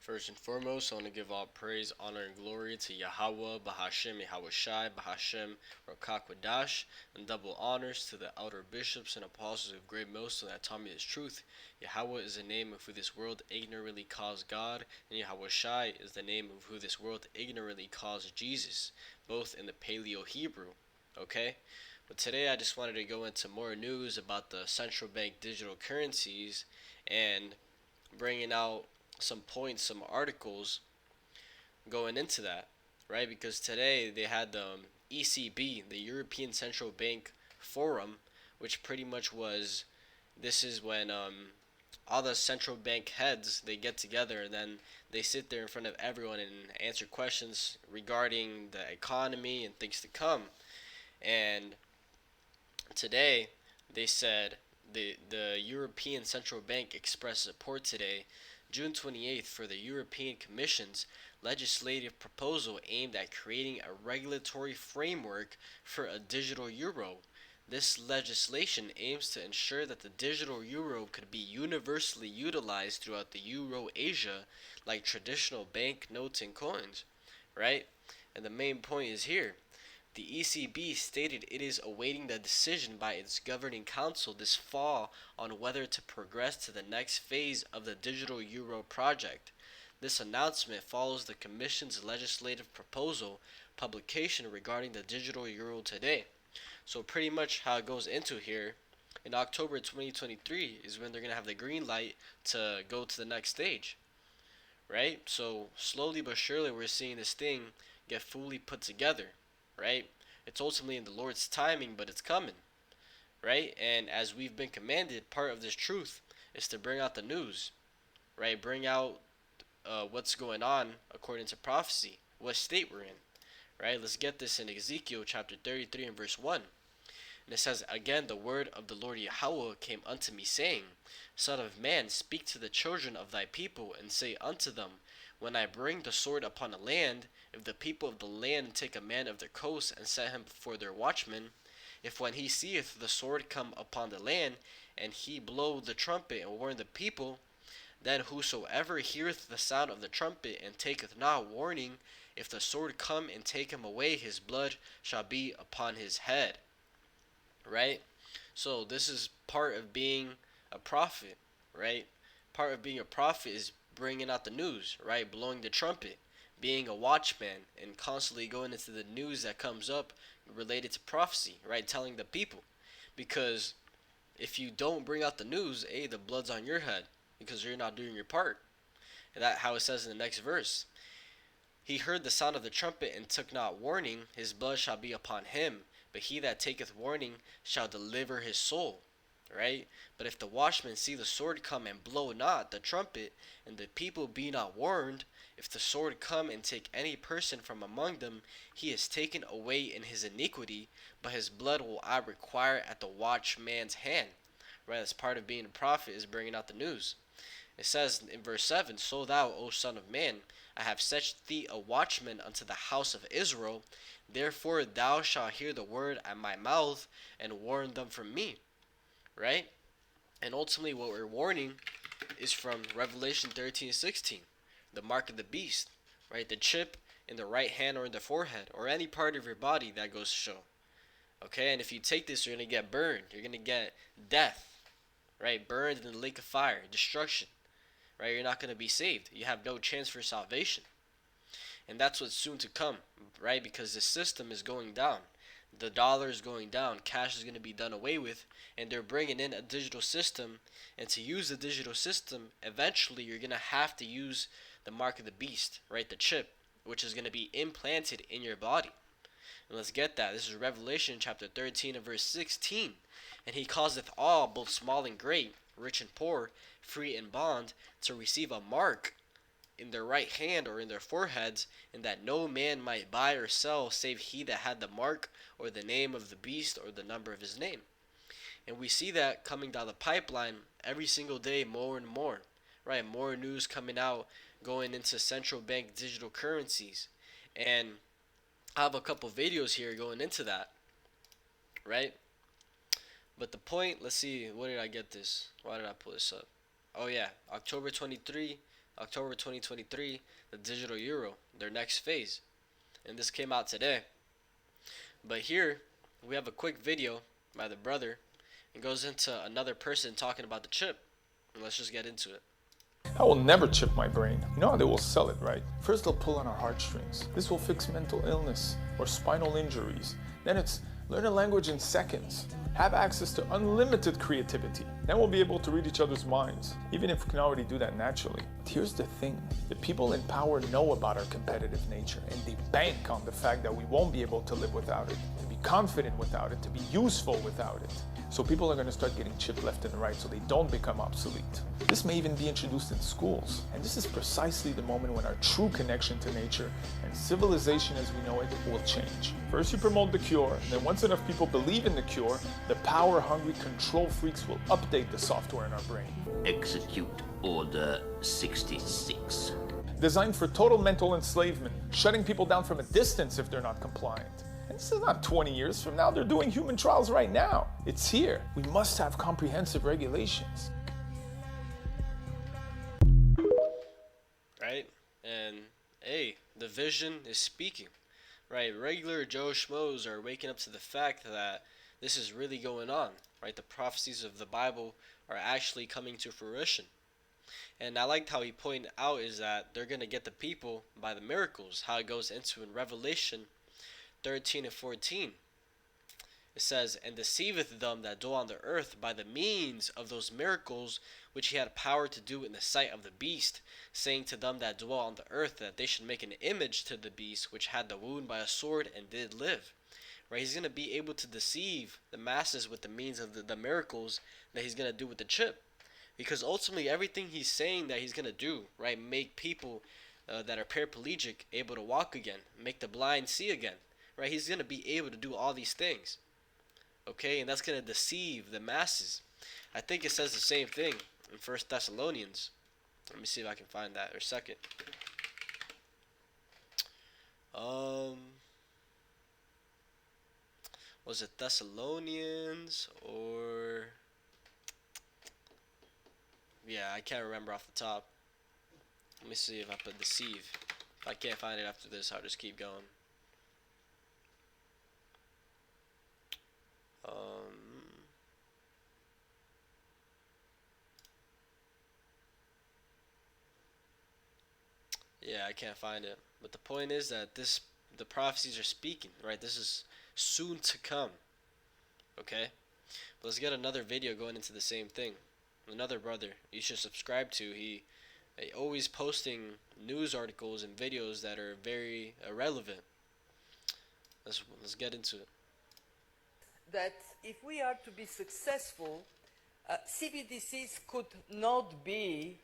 First and foremost, I want to give all praise, honor, and glory to Yahweh, Bahashem, Yahawashi, Bahashem, Rakakwadash, and double honors to the elder bishops and apostles of great millstone that taught me this truth. Yahweh is the name of who this world ignorantly calls God, and Yahawashi is the name of who this world ignorantly calls Jesus, both in the Paleo Hebrew. Okay? But today I just wanted to go into more news about the central bank digital currencies and bringing out some points, some articles going into that, right? Because today they had the ECB, the European Central Bank Forum, which pretty much was this is when all the central bank heads they get together and then they sit there in front of everyone and answer questions regarding the economy and things to come. And today they said the European Central Bank expressed support today, June 28th, for the European Commission's legislative proposal aimed at creating a regulatory framework for a digital euro. This legislation aims to ensure that the digital euro could be universally utilized throughout the Euro Asia like traditional bank notes and coins, right? And the main point is here. The ECB stated it is awaiting the decision by its governing council this fall on whether to progress to the next phase of the digital euro project. This announcement follows the Commission's legislative proposal publication regarding the digital euro today. So pretty much how it goes into here, in October 2023 is when they're going to have the green light to go to the next stage, right? So slowly but surely we're seeing this thing get fully put together, right? It's ultimately in the Lord's timing, but it's coming, right? And as we've been commanded, part of this truth is to bring out the news, right? Bring out what's going on according to prophecy, what state we're in, right? Let's get this in Ezekiel chapter 33 and verse 1. And it says, "Again the word of the Lord Yahweh came unto me, saying, Son of man, speak to the children of thy people, and say unto them, When I bring the sword upon a land, if the people of the land take a man of their coast, and set him before their watchmen, if when he seeth the sword come upon the land, and he blow the trumpet and warn the people, then whosoever heareth the sound of the trumpet, and taketh not warning, if the sword come and take him away, his blood shall be upon his head." Right? So this is part of being a prophet, right? Part of being a prophet is bringing out the news, right? Blowing the trumpet, being a watchman, and constantly going into the news that comes up related to prophecy, right? Telling the people. Because if you don't bring out the news, the blood's on your head because you're not doing your part. And that's how it says in the next verse. "He heard the sound of the trumpet and took not warning, his blood shall be upon him. But he that taketh warning shall deliver his soul." Right? "But if the watchman see the sword come and blow not the trumpet, and the people be not warned, if the sword come and take any person from among them, he is taken away in his iniquity, but his blood will I require at the watchman's hand." Right? That's part of being a prophet, is bringing out the news. It says in verse 7, "So thou, O son of man, I have set thee a watchman unto the house of Israel. Therefore thou shalt hear the word at my mouth, and warn them from me." Right? And ultimately what we're warning is from Revelation 13:16, the mark of the beast, right? The chip in the right hand or in the forehead, or any part of your body that goes to show. Okay, and if you take this, you're going to get burned. You're going to get death, right? Burned in the lake of fire, destruction, right? You're not going to be saved. You have no chance for salvation. And that's what's soon to come, right? Because the system is going down. The dollar is going down. Cash is going to be done away with. And they're bringing in a digital system. And to use the digital system, eventually you're going to have to use the mark of the beast, right? The chip, which is going to be implanted in your body. And let's get that. This is Revelation chapter 13 and verse 16. "And he causeth all, both small and great, rich and poor, free and bond, to receive a mark in their right hand or in their foreheads, and that no man might buy or sell save he that had the mark or the name of the beast or the number of his name." And we see that coming down the pipeline every single day, more and more, right? More news coming out going into central bank digital currencies. And I have a couple videos here going into that, right? But the point, let's see, where did I get this? Why did I pull this up? Oh yeah, October 23, October 2023, the digital euro, their next phase. And this came out today. But here we have a quick video by the brother. It goes into another person talking about the chip. And let's just get into it. I will never chip my brain. You know how they will sell it, right? First they'll pull on our heartstrings. This will fix mental illness or spinal injuries. Then it's learn a language in seconds. Have access to unlimited creativity. Then we'll be able to read each other's minds, even if we can already do that naturally. But here's the thing. The people in power know about our competitive nature, and they bank on the fact that we won't be able to live without it, to be confident without it, to be useful without it. So people are going to start getting chipped left and right so they don't become obsolete. This may even be introduced in schools. And this is precisely the moment when our true connection to nature and civilization as we know it will change. First you promote the cure, and then once enough people believe in the cure, the power-hungry control freaks will update the software in our brain. Execute Order 66. Designed for total mental enslavement, shutting people down from a distance if they're not compliant. And this is not 20 years from now, they're doing human trials right now. It's here. We must have comprehensive regulations. Right? And hey, the vision is speaking. Right? Regular Joe Schmoes are waking up to the fact that this is really going on. Right? The prophecies of the Bible are actually coming to fruition. And I liked how he pointed out is that they're going to get the people by the miracles, how it goes into in Revelation 13 and 14. It says, and deceiveth them that dwell on the earth by the means of those miracles which he had power to do in the sight of the beast, saying to them that dwell on the earth that they should make an image to the beast which had the wound by a sword and did live. Right? He's going to be able to deceive the masses with the means of the miracles that he's going to do with the chip. Because ultimately everything he's saying that he's going to do, right, make people that are paraplegic able to walk again, make the blind see again. Right, he's going to be able to do all these things. Okay, and that's going to deceive the masses. I think it says the same thing in 1 Thessalonians. Let me see if I can find that, or second. Was it Thessalonians or... Yeah, I can't remember off the top. Let me see if I put deceive. If I can't find it after this, I'll just keep going. Yeah, I can't find it. But the point is that the prophecies are speaking, right? This is soon to come. Okay? But let's get another video going into the same thing. Another brother you should subscribe to. He always posting news articles and videos that are very relevant. Let's get into it. That if we are to be successful, CBDCs could not be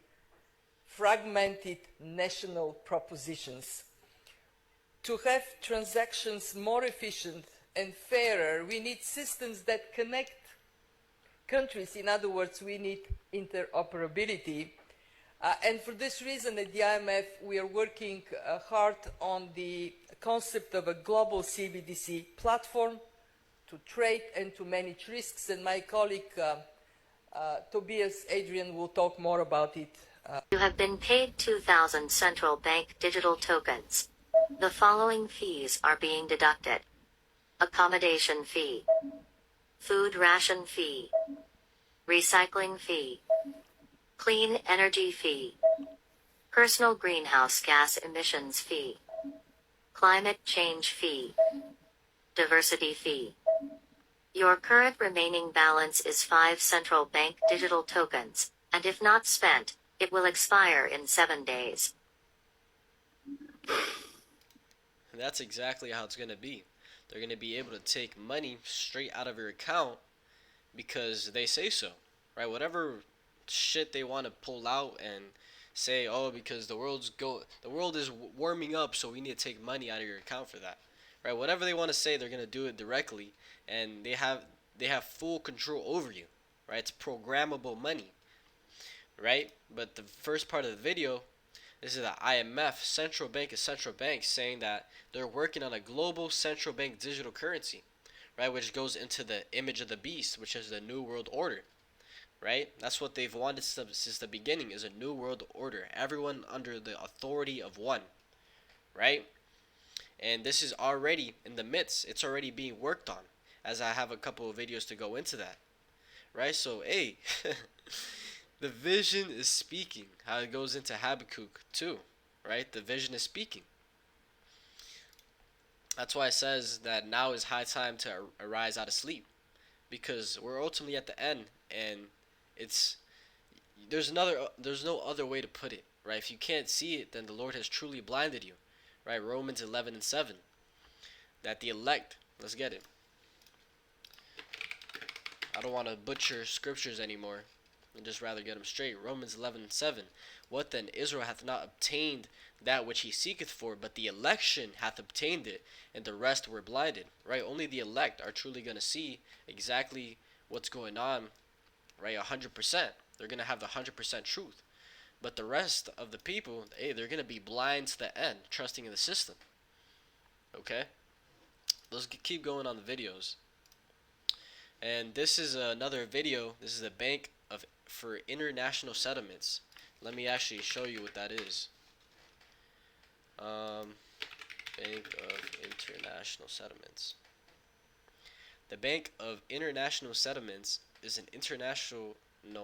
fragmented national propositions. To have transactions more efficient and fairer, we need systems that connect countries. In other words, we need interoperability. And for this reason, at the IMF, we are working hard on the concept of a global CBDC platform to trade and to manage risks. And my colleague, Tobias Adrian, will talk more about it. You have been paid 2,000 central bank digital tokens. The following fees are being deducted. Accommodation fee, food ration fee, recycling fee, clean energy fee, personal greenhouse gas emissions fee, climate change fee, diversity fee. Your current remaining balance is 5 central bank digital tokens, and if not spent, it will expire in 7 days. And that's exactly how it's going to be. They're going to be able to take money straight out of your account because they say so, right? Whatever shit they want to pull out and say, oh, because the world is warming up, so we need to take money out of your account for that, right? Whatever they want to say, they're going to do it directly, and they have full control over you, right? It's programmable money, right? But the first part of the video, this is the IMF, central bank is central bank, saying that they're working on a global central bank digital currency, right? Which goes into the image of the beast, which is the new world order, right? That's what they've wanted since the beginning, is a new world order. Everyone under the authority of one, right? And this is already in the midst. It's already being worked on, as I have a couple of videos to go into that, right? So, hey, the vision is speaking. How it goes into Habakkuk too, right? The vision is speaking. That's why it says that now is high time to arise out of sleep, because we're ultimately at the end, and it's there's no other way to put it, right? If you can't see it, then the Lord has truly blinded you, right? Romans 11:7, that the elect, let's get it. I don't want to butcher scriptures anymore. I'd just rather get them straight. Romans 11:7. What then? Israel hath not obtained that which he seeketh for, but the election hath obtained it, and the rest were blinded. Right? Only the elect are truly going to see exactly what's going on, right? 100%. They're going to have the 100% truth. But the rest of the people, hey, they're going to be blind to the end, trusting in the system. Okay? Let's keep going on the videos. And this is another video. This is a bank for international settlements. Let me actually show you what that is. Bank of International Settlements. The Bank of International Settlements is an international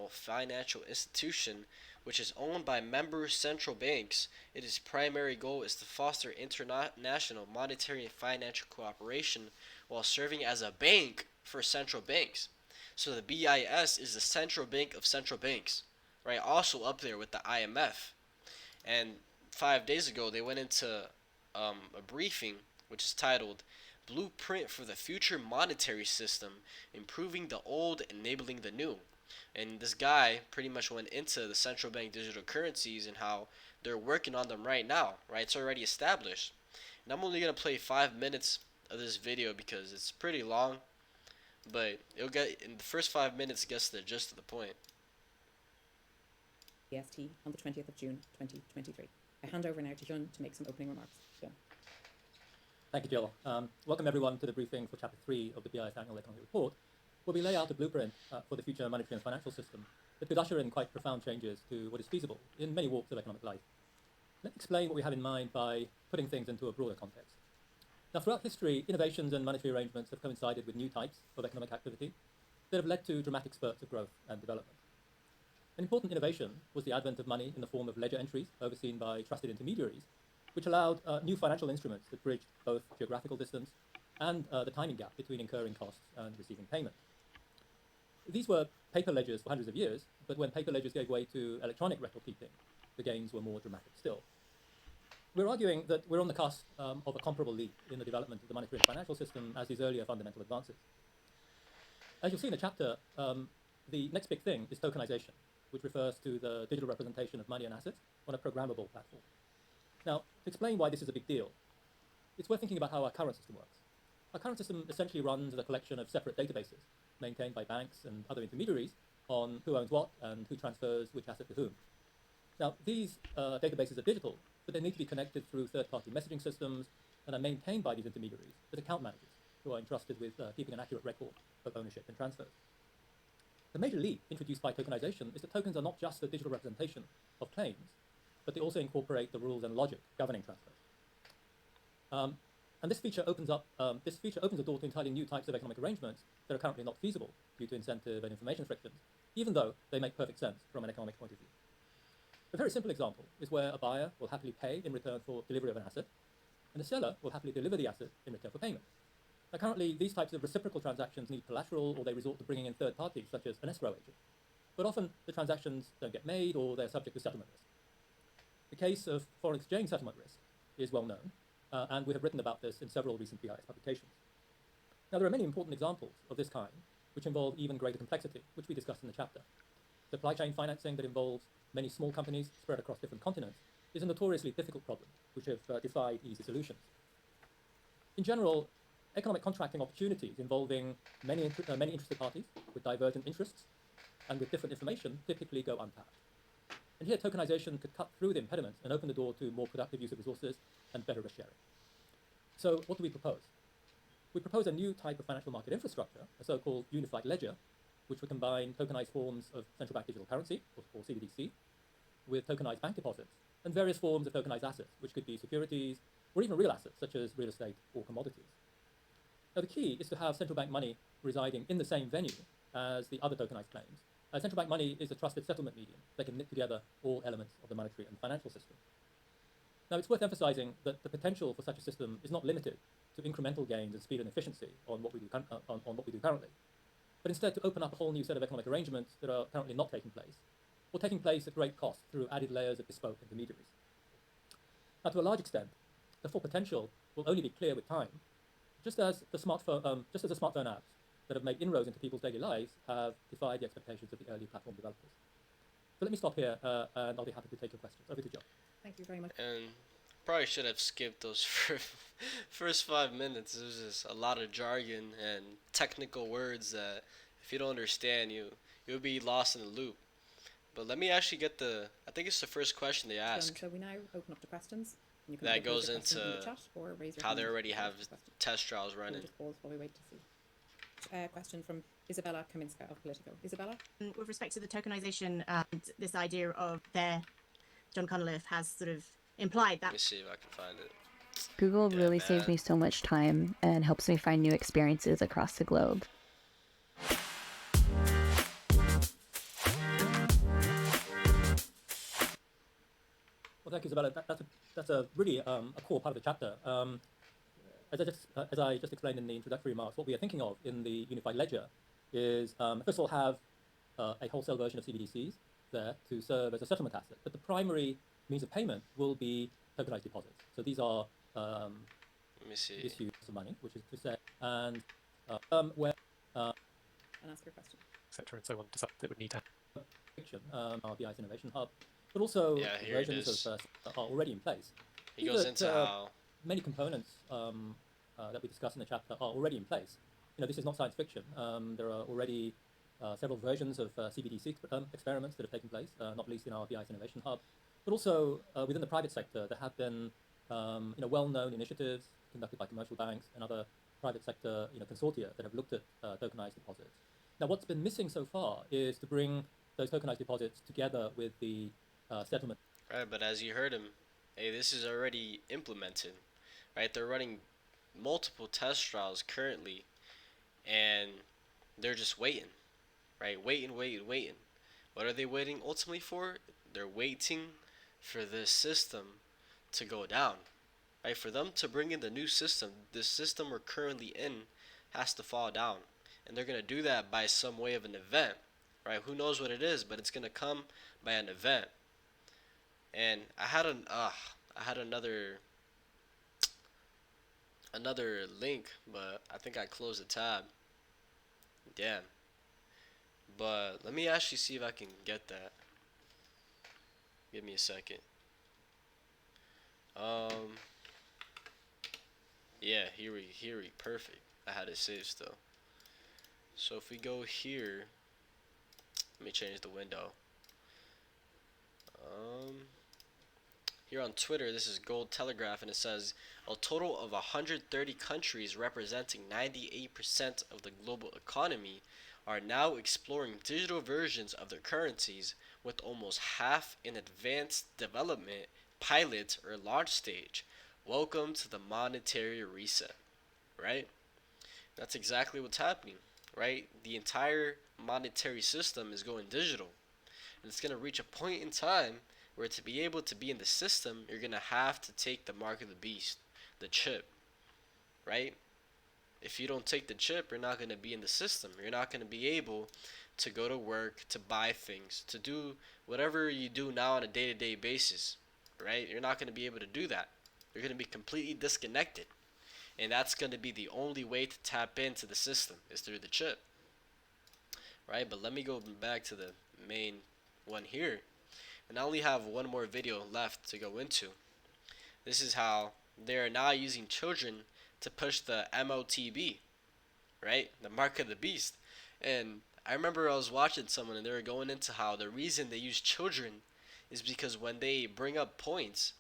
financial institution which is owned by member central banks. Its primary goal is to foster international monetary and financial cooperation while serving as a bank for central banks. So the BIS is the central bank of central banks, right? Also up there with the IMF. And 5 days ago, they went into a briefing which is titled Blueprint for the Future Monetary System, Improving the Old, Enabling the New. And this guy pretty much went into the central bank digital currencies and how they're working on them right now, right? It's already established. And I'm only going to play 5 minutes of this video because it's pretty long, but it'll get, in the first 5 minutes, gets the gist of the point. EST on the 20th of June 2023. I hand over now to Hyun to make some opening remarks. Hyun. Thank you, Jill. Welcome everyone to the briefing for Chapter 3 of the BIS Annual Economic Report, where we lay out a blueprint for the future monetary and financial system that could usher in quite profound changes to what is feasible in many walks of economic life. Let me explain what we have in mind by putting things into a broader context. Now, throughout history, innovations and monetary arrangements have coincided with new types of economic activity that have led to dramatic spurts of growth and development. An important innovation was the advent of money in the form of ledger entries overseen by trusted intermediaries, which allowed new financial instruments that bridged both geographical distance and the timing gap between incurring costs and receiving payment. These were paper ledgers for hundreds of years, but when paper ledgers gave way to electronic record keeping, the gains were more dramatic still. We're arguing that we're on the cusp of a comparable leap in the development of the monetary and financial system as these earlier fundamental advances. As you'll see in the chapter, the next big thing is tokenization, which refers to the digital representation of money and assets on a programmable platform. Now, to explain why this is a big deal, it's worth thinking about how our current system works. Our current system essentially runs as a collection of separate databases maintained by banks and other intermediaries on who owns what and who transfers which asset to whom. Now, these databases are digital, but they need to be connected through third-party messaging systems and are maintained by these intermediaries as account managers who are entrusted with keeping an accurate record of ownership and transfers. The major leap introduced by tokenization is that tokens are not just a digital representation of claims, but they also incorporate the rules and logic governing transfers. And this feature opens the door to entirely new types of economic arrangements that are currently not feasible due to incentive and information frictions, even though they make perfect sense from an economic point of view. A very simple example is where a buyer will happily pay in return for delivery of an asset, and a seller will happily deliver the asset in return for payment. Now, currently, these types of reciprocal transactions need collateral, or they resort to bringing in third parties, such as an escrow agent. But often, the transactions don't get made, or they're subject to settlement risk. The case of foreign exchange settlement risk is well known, and we have written about this in several recent BIS publications. Now, there are many important examples of this kind, which involve even greater complexity, which we discussed in the chapter. Supply chain financing that involves many small companies spread across different continents is a notoriously difficult problem, which have defied easy solutions. In general, economic contracting opportunities involving many interested parties with divergent interests and with different information typically go untapped. And here, tokenization could cut through the impediments and open the door to more productive use of resources and better risk sharing. So what do we propose? We propose a new type of financial market infrastructure, a so-called unified ledger, which would combine tokenized forms of central bank digital currency, or CBDC, with tokenized bank deposits, and various forms of tokenized assets, which could be securities or even real assets, such as real estate or commodities. Now, the key is to have central bank money residing in the same venue as the other tokenized claims. Central bank money is a trusted settlement medium that can knit together all elements of the monetary and financial system. Now, it's worth emphasizing that the potential for such a system is not limited to incremental gains in speed and efficiency on what we do currently, but instead to open up a whole new set of economic arrangements that are currently not taking place, or taking place at great cost through added layers of bespoke intermediaries. Now, to a large extent, the full potential will only be clear with time, just as the smartphone apps that have made inroads into people's daily lives have defied the expectations of the early platform developers. So let me stop here, and I'll be happy to take your questions. Over to Joe. Thank you very much. And probably should have skipped those first 5 minutes. There's just a lot of jargon and technical words that if you don't understand, you'll be lost in the loop. But let me actually get I think it's the first question they ask. So we now open up to questions. And you can That either pose goes your question in into the chat or raise your how they hand already to have ask a question. test trials We'll running. just pause while we wait to see. Question from Isabella Kaminska of Politico. Isabella? With respect to the tokenization, this idea of John Cunliffe has sort of implied Let that me see if I can find it. Google Yeah, really saves man. me so much time and helps me find new experiences across the globe. Well, thank you, Isabella. That's a really a core part of the chapter. As I just explained in the introductory remarks, what we are thinking of in the unified ledger is, first of all, have a wholesale version of CBDCs there to serve as a settlement asset. But the primary means of payment will be tokenized deposits. So these are Let me see. issues of money, which is to say, and where And ask your question. etc. and so on, that would need to fiction, our BI's Innovation Hub, but also Yeah, here it versions is. of are already in place. He See goes that, into how many components that we discuss in the chapter are already in place. This is not science fiction. There are already several versions of CBDC experiments that have taken place, not least in our BI's Innovation Hub, but also within the private sector. There have been well-known initiatives conducted by commercial banks and other private sector consortia that have looked at tokenized deposits. Now, what's been missing so far is to bring those tokenized deposits together with the settlement. right, but as you heard him, hey, this is already implemented, right? They're running multiple test trials currently, and they're just waiting, right? Waiting. What are they waiting ultimately for? They're waiting for this system to go down, right? For them to bring in the new system, this system we're currently in has to fall down, and they're gonna do that by some way of an event, right? Who knows what it is, but it's gonna come by an event. And I had another link, but I think I closed the tab. Damn. But let me actually see if I can get that. Give me a second. Yeah, here we perfect. I had it saved still. So if we go here, let me change the window. Here on Twitter, this is Gold Telegraph, and it says a total of 130 countries representing 98% of the global economy are now exploring digital versions of their currencies, with almost half in advanced development, pilot, or launch stage. Welcome to the monetary reset, right? That's exactly what's happening, right? The entire monetary system is going digital, and it's going to reach a point in time where to be able to be in the system, you're going to have to take the mark of the beast, the chip, right? If you don't take the chip, you're not going to be in the system. You're not going to be able to go to work, to buy things, to do whatever you do now on a day-to-day basis, right? You're not going to be able to do that. You're going to be completely disconnected. And that's going to be the only way to tap into the system is through the chip, right? But let me go back to the main one here. And I only have one more video left to go into. This is how they are now using children to push the MOTB, right? The mark of the beast. And I remember I was watching someone and they were going into how the reason they use children is because when they bring up points,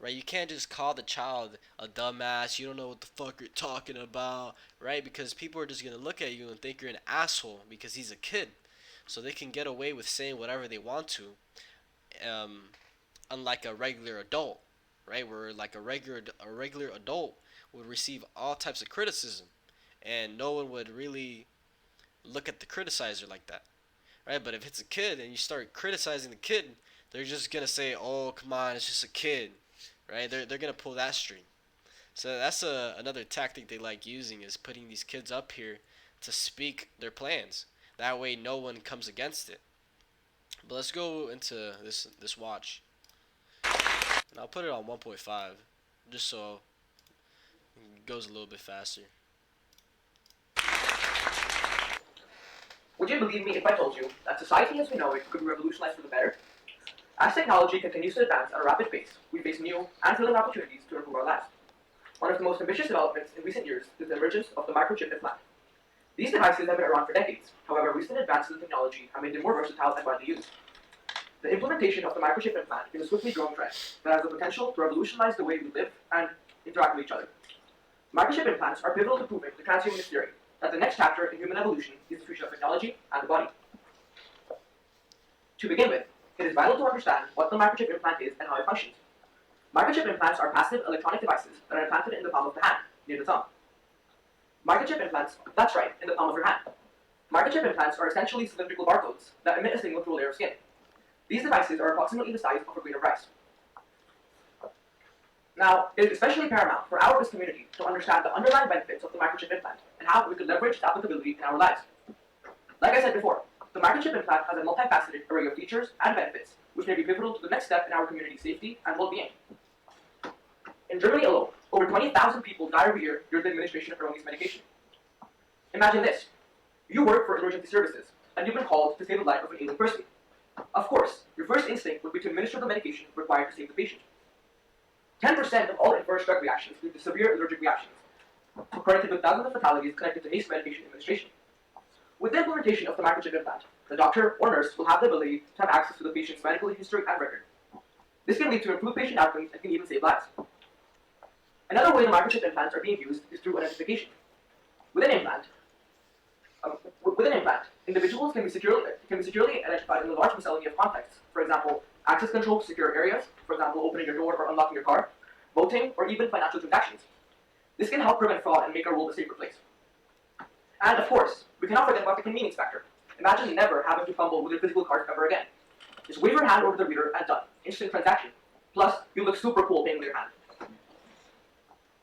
right? You can't just call the child a dumbass. You don't know what the fuck you're talking about, right? Because people are just gonna look at you and think you're an asshole because he's a kid, so they can get away with saying whatever they want to, um, unlike a regular adult, right? Where like a regular adult would receive all types of criticism, and no one would really look at the criticizer like that, right? But if it's a kid and you start criticizing the kid, they're just gonna say, "Oh, come on, it's just a kid," right? They're gonna pull that string. So that's another tactic they like using, is putting these kids up here to speak their plans. That way, no one comes against it. But let's go into this watch, and I'll put it on 1.5, just so it goes a little bit faster. Would you believe me if I told you that society as we know it could be revolutionized for the better? As technology continues to advance at a rapid pace, we face new and thrilling opportunities to improve our lives. One of the most ambitious developments in recent years is the emergence of the microchip implant. These devices have been around for decades. However, recent advances in technology have made them more versatile and widely used. The implementation of the microchip implant is a swiftly growing trend that has the potential to revolutionize the way we live and interact with each other. Microchip implants are pivotal to proving the transhumanist theory that the next chapter in human evolution is the future of technology and the body. To begin with, it is vital to understand what the microchip implant is and how it functions. Microchip implants are passive electronic devices that are implanted in the palm of the hand, near the thumb. Microchip implants, that's right, in the palm of your hand. Microchip implants are essentially cylindrical barcodes that emit a signal through a layer of skin. These devices are approximately the size of a grain of rice. Now, it is especially paramount for our community to understand the underlying benefits of the microchip implant and how we could leverage the applicability in our lives. Like I said before, the microchip implant has a multifaceted array of features and benefits, which may be pivotal to the next step in our community's safety and well-being. In Germany alone, over 20,000 people die every year during the administration of erroneous medication. Imagine this. You work for emergency services, and you've been called to save the life of an ailing person. Of course, your first instinct would be to administer the medication required to save the patient. 10% of all adverse drug reactions lead to severe allergic reactions, according to the thousands of fatalities connected to haste medication administration. With the implementation of the microchip implant, the doctor or nurse will have the ability to have access to the patient's medical history and record. This can lead to improved patient outcomes and can even save lives. Another way the microchip implants are being used is through identification. With an implant, individuals can be securely identified in a large miscellany of contexts. For example, access control to secure areas, for example, opening your door or unlocking your car, voting, or even financial transactions. This can help prevent fraud and make our world a safer place. And of course, we cannot forget about the convenience factor. Imagine never having to fumble with your physical card ever again. Just wave your hand over the reader and done. Instant transaction. Plus, you look super cool paying with your hand.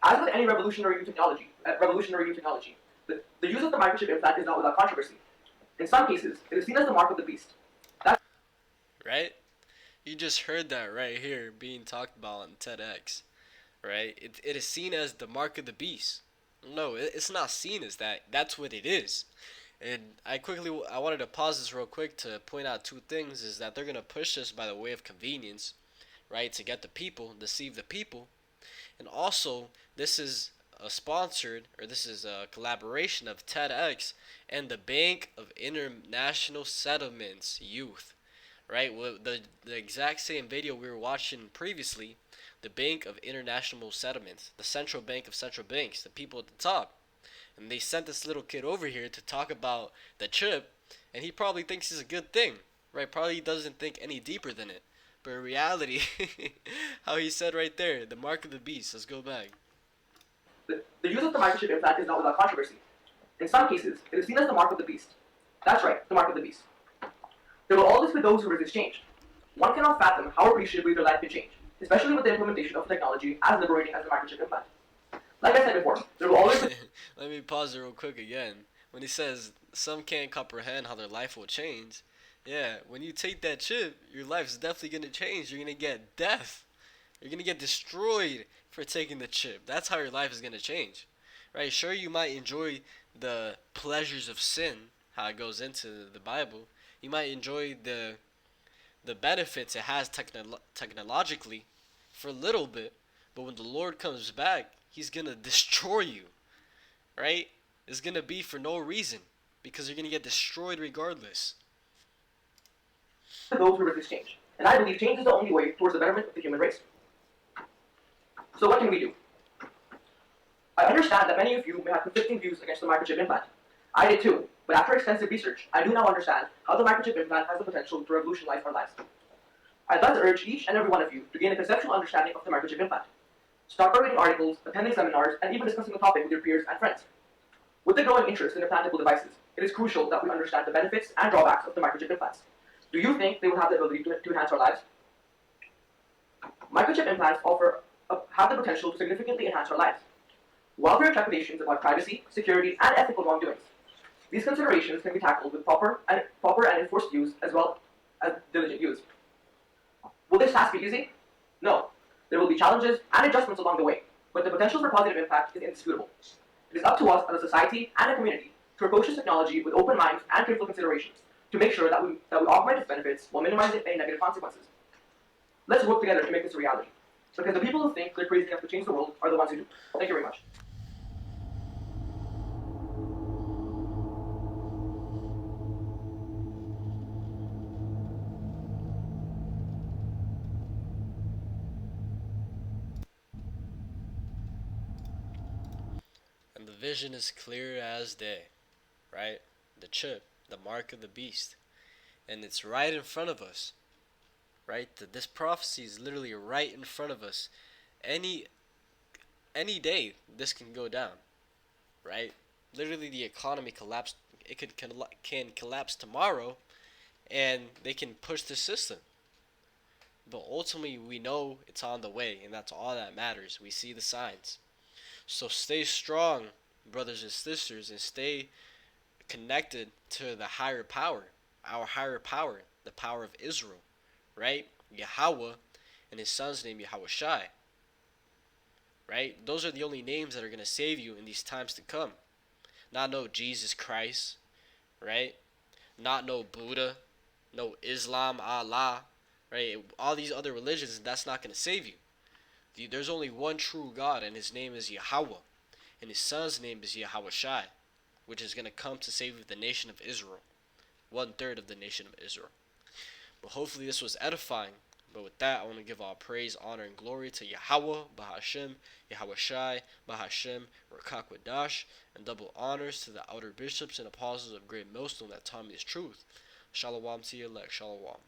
As with any revolutionary new technology, the use of the microchip implant is not without controversy. In some cases, it is seen as the mark of the beast. Right? You just heard that right here being talked about on TEDx, right? It is seen as the mark of the beast. No, it's not seen as that. That's what it is. And I wanted to pause this real quick to point out two things: is that they're gonna push this by the way of convenience, right, to get the people, deceive the people, and also this is this is a collaboration of TEDx and the Bank of International Settlements Youth, right? Well, the exact same video we were watching previously, the Bank of International Settlements, the central bank of central banks, the people at the top. And they sent this little kid over here to talk about the chip, and he probably thinks it's a good thing, right? Probably doesn't think any deeper than it. But in reality, how he said right there, the mark of the beast. Let's go back. The use of the microchip implant is not without controversy. In some cases, it is seen as the mark of the beast. That's right, the mark of the beast. There will always be those who resist change. One cannot fathom how appreciably their life can change, especially with the implementation of technology as liberating as the microchip implant. Like I said before, there will always be... Let me pause it real quick again. When he says some can't comprehend how their life will change, yeah, when you take that chip, your life's definitely going to change. You're going to get death. You're going to get destroyed for taking the chip. That's how your life is going to change. Right? Sure, you might enjoy the pleasures of sin, how it goes into the Bible. You might enjoy the benefits it has technologically for a little bit. But when the Lord comes back, he's going to destroy you. Right? It's going to be for no reason. Because you're going to get destroyed regardless. those who resist change. And I believe change is the only way towards the betterment of the human race. So what can we do? I understand that many of you may have conflicting views against the microchip implant. I did too, but after extensive research, I do now understand how the microchip implant has the potential to revolutionize our lives. I'd like to urge each and every one of you to gain a conceptual understanding of the microchip implant. Start by reading articles, attending seminars, and even discussing the topic with your peers and friends. With the growing interest in implantable devices, it is crucial that we understand the benefits and drawbacks of the microchip implants. Do you think they will have the ability to enhance our lives? Microchip implants have the potential to significantly enhance our lives. While there are trepidation about privacy, security, and ethical wrongdoings, these considerations can be tackled with proper and enforced use as well as diligent use. Will this task be easy? No. There will be challenges and adjustments along the way, but the potential for positive impact is indisputable. It is up to us as a society and a community to approach this technology with open minds and careful considerations to make sure that we augment its benefits while minimizing any negative consequences. Let's work together to make this a reality, because the people who think they're crazy enough to change the world are the ones who do. Thank you very much. And the vision is clear as day, right? The chip, the mark of the beast. And it's right in front of us, right? This prophecy is literally right in front of us. Any day this can go down, right? Literally the economy collapsed. It can collapse tomorrow, and they can push the system. But ultimately, we know it's on the way, and that's all that matters. We see the signs. So stay strong, brothers and sisters, and stay connected to the higher power, our higher power, the power of Israel, right? Yahweh and his son's name, Yahushai, right? Those are the only names that are going to save you in these times to come. Not no Jesus Christ, right? Not no Buddha, no Islam, Allah, right? All these other religions, that's not going to save you. There's only one true God, and his name is Yahweh, and his son's name is Yahushai, which is going to come to save the nation of Israel, 1/3 of the nation of Israel. But hopefully this was edifying. But with that, I want to give all praise, honor, and glory to Yahweh, Bahashem, Yahushai, Bahashem, Rakakwadash, and double honors to the elder bishops and apostles of great millstone that taught me this truth. Shalom to your elect. Shalom.